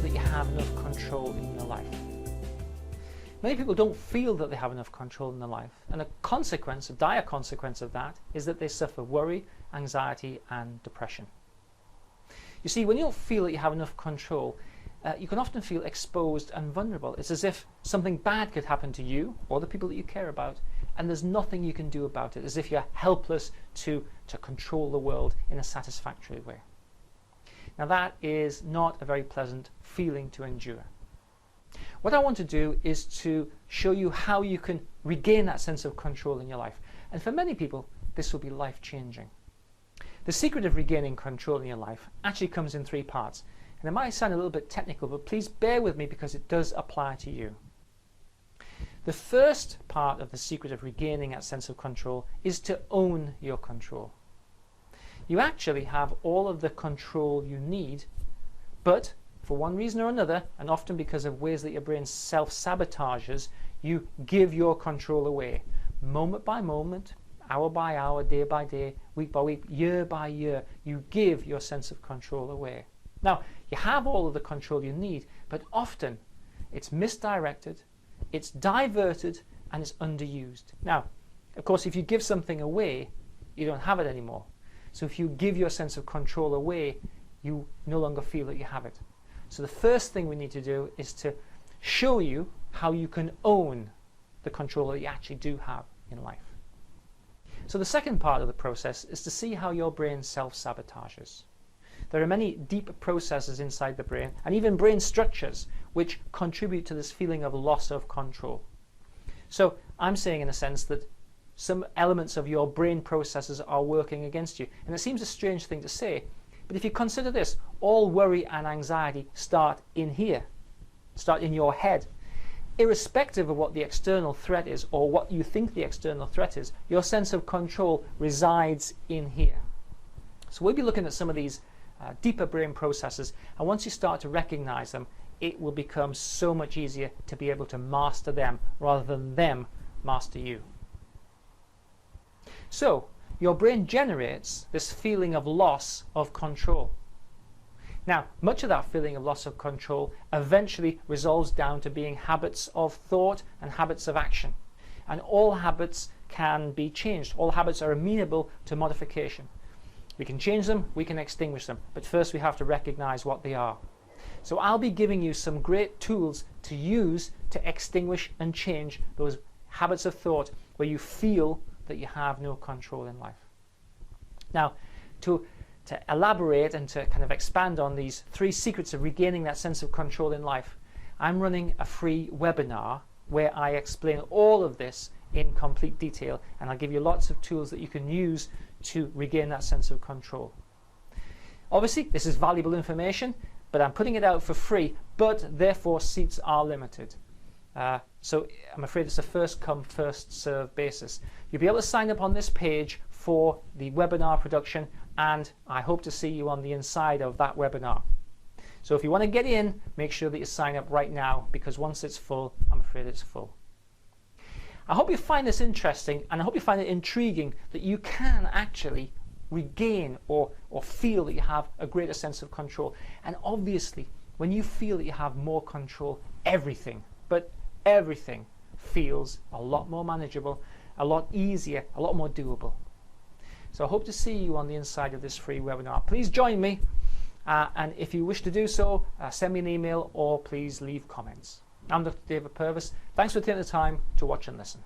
that you have enough control in your life? Many people don't feel that they have enough control in their life, and a consequence, a dire consequence of that, is that they suffer worry, anxiety and depression. You see, when you don't feel that you have enough control, you can often feel exposed and vulnerable. It's as if something bad could happen to you or the people that you care about, and there's nothing you can do about it, as if you're helpless to control the world in a satisfactory way. Now that is not a very pleasant feeling to endure. What I want to do is to show you how you can regain that sense of control in your life. And for many people, this will be life-changing. The secret of regaining control in your life actually comes in 3 parts. And it might sound a little bit technical, but please bear with me because it does apply to you. The first part of the secret of regaining that sense of control is to own your control. You actually have all of the control you need, but for one reason or another, and often because of ways that your brain self-sabotages, you give your control away. Moment by moment, hour by hour, day by day, week by week, year by year, you give your sense of control away. Now, you have all of the control you need, but often it's misdirected, it's diverted, and it's underused. Now, of course, if you give something away, you don't have it anymore. So if you give your sense of control away, you no longer feel that you have it. So the first thing we need to do is to show you how you can own the control that you actually do have in life. So the second part of the process is to see how your brain self-sabotages. There are many deep processes inside the brain, and even brain structures, which contribute to this feeling of loss of control. So I'm saying, in a sense, that some elements of your brain processes are working against you. And it seems a strange thing to say, but if you consider this, all worry and anxiety start in here, start in your head. Irrespective of what the external threat is or what you think the external threat is, your sense of control resides in here. So we'll be looking at some of these deeper brain processes, and once you start to recognize them, it will become so much easier to be able to master them rather than them master you. So your brain generates this feeling of loss of control. Now, much of that feeling of loss of control eventually resolves down to being habits of thought and habits of action. And all habits can be changed. All habits are amenable to modification. We can change them, we can extinguish them, but first we have to recognize what they are. So I'll be giving you some great tools to use to extinguish and change those habits of thought where you feel that you have no control in life. Now, to elaborate and to kind of expand on these 3 secrets of regaining that sense of control in life, I'm running a free webinar where I explain all of this in complete detail, and I'll give you lots of tools that you can use to regain that sense of control. Obviously, this is valuable information, but I'm putting it out for free, but therefore seats are limited. So I'm afraid it's a first come, first serve basis. You'll be able to sign up on this page for the webinar production, and I hope to see you on the inside of that webinar. So if you want to get in, make sure that you sign up right now, because once it's full, I'm afraid it's full. I hope you find this interesting, and I hope you find it intriguing that you can actually regain or feel that you have a greater sense of control. And obviously, when you feel that you have more control, everything, but everything, feels a lot more manageable, a lot easier, a lot more doable. So I hope to see you on the inside of this free webinar. Please join me, and if you wish to do so, send me an email or please leave comments. I'm Dr. David Purves. Thanks for taking the time to watch and listen.